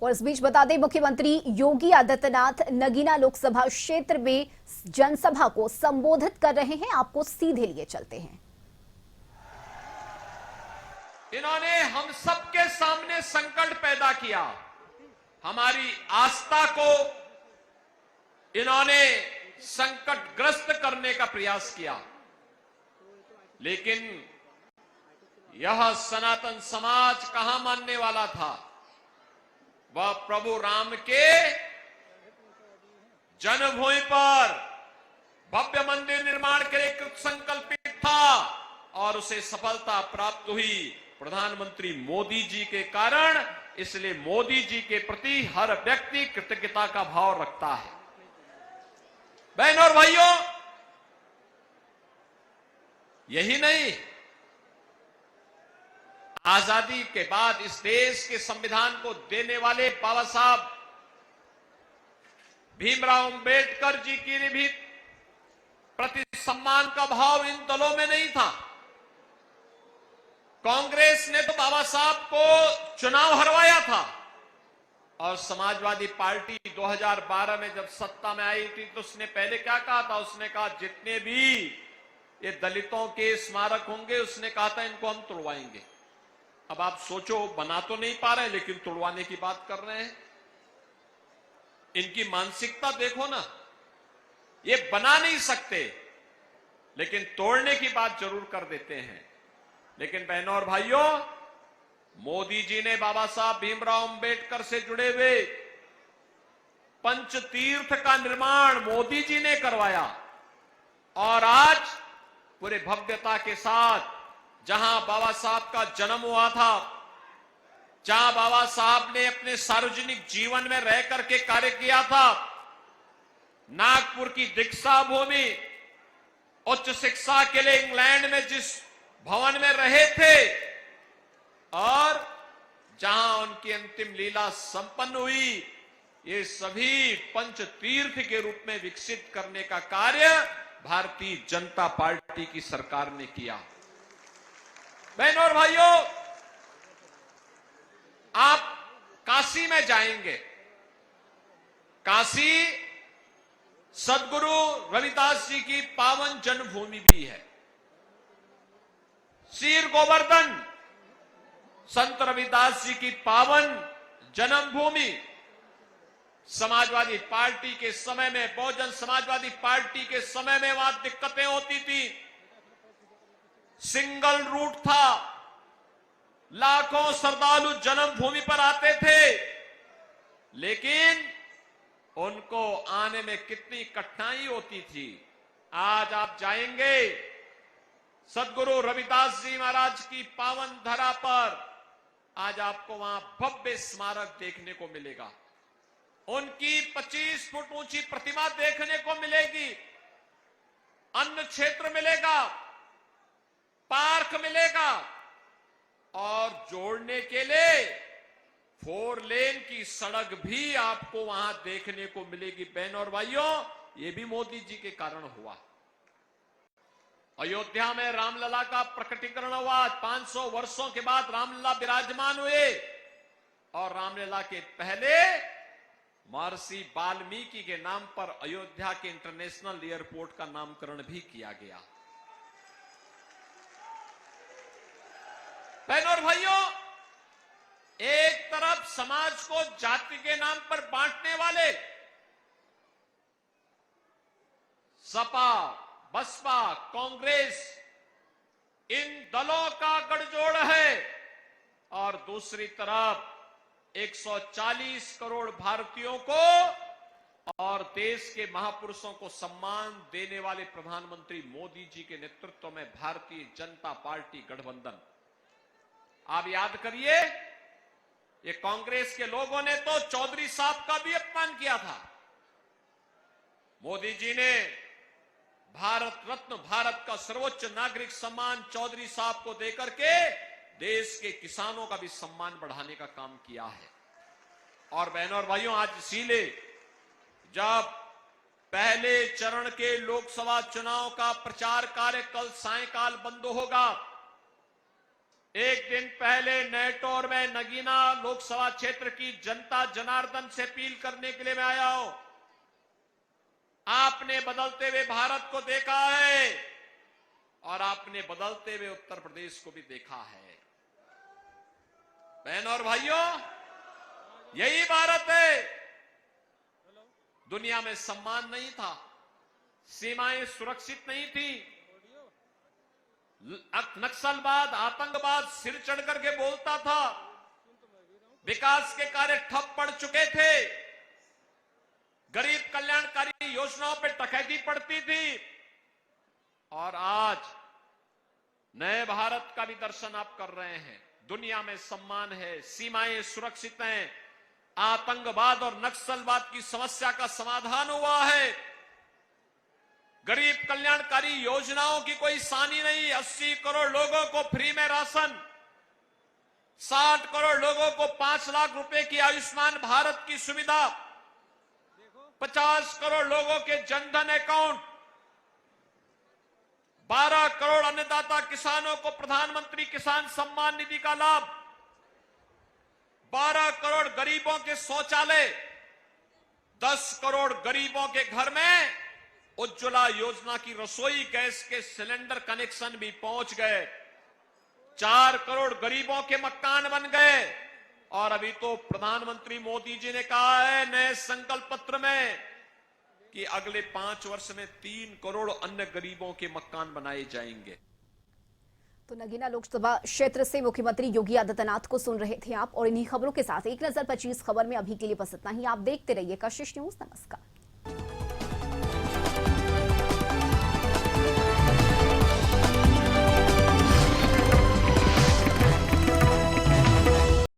और इस बीच बता दें, मुख्यमंत्री योगी आदित्यनाथ नगीना लोकसभा क्षेत्र में जनसभा को संबोधित कर रहे हैं। आपको सीधे लिए चलते हैं। इन्होंने हम सबके सामने संकट पैदा किया। हमारी आस्था को इन्होंने संकटग्रस्त करने का प्रयास किया, लेकिन यह सनातन समाज कहां मानने वाला था। वह प्रभु राम के जन्मभूमि पर भव्य मंदिर निर्माण के लिए कृत संकल्पित था और उसे सफलता प्राप्त हुई प्रधानमंत्री मोदी जी के कारण। इसलिए मोदी जी के प्रति हर व्यक्ति कृतज्ञता का भाव रखता है। बहनों और भाइयों, यही नहीं, आजादी के बाद इस देश के संविधान को देने वाले बाबा साहब भीमराव अंबेडकर जी की भी प्रति सम्मान का भाव इन दलों में नहीं था। कांग्रेस ने तो बाबा साहब को चुनाव हरवाया था और समाजवादी पार्टी 2012 में जब सत्ता में आई थी तो उसने पहले क्या कहा था? उसने कहा जितने भी ये दलितों के स्मारक होंगे, उसने कहा था इनको हम तोड़वाएंगे। अब आप सोचो, बना तो नहीं पा रहे लेकिन तोड़वाने की बात कर रहे हैं। इनकी मानसिकता देखो ना, ये बना नहीं सकते लेकिन तोड़ने की बात जरूर कर देते हैं। लेकिन बहनों और भाइयों, मोदी जी ने बाबा साहब भीमराव अंबेडकर से जुड़े हुए पंचतीर्थ का निर्माण मोदी जी ने करवाया और आज पूरे भव्यता के साथ जहां बाबा साहब का जन्म हुआ था, जहां बाबा साहब ने अपने सार्वजनिक जीवन में रह करके कार्य किया था, नागपुर की दीक्षा भूमि, उच्च शिक्षा के लिए इंग्लैंड में जिस भवन में रहे थे और जहां उनकी अंतिम लीला संपन्न हुई, ये सभी पंच तीर्थ के रूप में विकसित करने का कार्य भारतीय जनता पार्टी की सरकार ने किया। बहनों और भाइयों, आप काशी में जाएंगे। काशी सदगुरु रविदास जी की पावन जन्मभूमि भी है। शीर गोवर्धन संत रविदास जी की पावन जन्मभूमि। समाजवादी पार्टी के समय में, बहुजन समाजवादी पार्टी के समय में वहां दिक्कतें होती थी, सिंगल रूट था, लाखों श्रद्धालु जन्मभूमि पर आते थे, लेकिन उनको आने में कितनी कठिनाई होती थी। आज आप जाएंगे सदगुरु रविदास जी महाराज की पावन धरा पर, आज आपको वहां भव्य स्मारक देखने को मिलेगा। उनकी 25 फुट ऊंची प्रतिमा देखने को मिलेगी। अन्न क्षेत्र मिलेगा, पार्क मिलेगा और जोड़ने के लिए 4 लेन की सड़क भी आपको वहां देखने को मिलेगी। बहनों और भाइयों, ये भी मोदी जी के कारण हुआ। अयोध्या में रामलला का प्रकटीकरण हुआ। 500 वर्षों के बाद रामलला विराजमान हुए और रामलला के पहले महर्षि वाल्मीकि के नाम पर अयोध्या के इंटरनेशनल एयरपोर्ट का नामकरण भी किया गया। बहनों और भाइयों, एक तरफ समाज को जाति के नाम पर बांटने वाले सपा, बसपा, कांग्रेस, इन दलों का गठजोड़ है और दूसरी तरफ 140 करोड़ भारतीयों को और देश के महापुरुषों को सम्मान देने वाले प्रधानमंत्री मोदी जी के नेतृत्व में भारतीय जनता पार्टी गठबंधन। आप याद करिए, ये कांग्रेस के लोगों ने तो चौधरी साहब का भी अपमान किया था। मोदी जी ने भारत रत्न, भारत का सर्वोच्च नागरिक सम्मान चौधरी साहब को देकर के देश के किसानों का भी सम्मान बढ़ाने का काम किया है। और बहनों और भाइयों, आज इसीलिए जब पहले चरण के लोकसभा चुनाव का प्रचार कार्य कल सायंकाल बंद होगा, एक दिन पहले नेटौर में नगीना लोकसभा क्षेत्र की जनता जनार्दन से अपील करने के लिए मैं आया हूं। आपने बदलते हुए भारत को देखा है और आपने बदलते हुए उत्तर प्रदेश को भी देखा है। बहनों और भाइयों, यही भारत है। दुनिया में सम्मान नहीं था, सीमाएं सुरक्षित नहीं थी, नक्सलवाद आतंकवाद सिर चढ़ करके बोलता था, विकास के कार्य ठप पड़ चुके थे, गरीब कल्याणकारी योजनाओं पर टकैती पड़ती थी। और आज नए भारत का भी दर्शन आप कर रहे हैं। दुनिया में सम्मान है, सीमाएं सुरक्षित हैं, आतंकवाद और नक्सलवाद की समस्या का समाधान हुआ है, गरीब कल्याणकारी योजनाओं की कोई सानी नहीं। 80 करोड़ लोगों को फ्री में राशन, 60 करोड़ लोगों को 5 लाख रुपए की आयुष्मान भारत की सुविधा, 50 करोड़ लोगों के जनधन अकाउंट, 12 करोड़ अन्नदाता किसानों को प्रधानमंत्री किसान सम्मान निधि का लाभ, 12 करोड़ गरीबों के शौचालय, 10 करोड़ गरीबों के घर में उज्ज्वला योजना की रसोई गैस के सिलेंडर कनेक्शन भी पहुंच गए, 4 करोड़ गरीबों के मकान बन गए। और अभी तो प्रधानमंत्री मोदी जी ने कहा है नए संकल्प पत्र में कि अगले 5 वर्ष में 3 करोड़ अन्य गरीबों के मकान बनाए जाएंगे। तो नगीना लोकसभा क्षेत्र से मुख्यमंत्री योगी आदित्यनाथ को सुन रहे थे आप, और इन्हीं खबरों के साथ एक नजर 25 खबर में अभी के लिए बस इतना ही। आप देखते रहिए कशिश न्यूज। नमस्कार।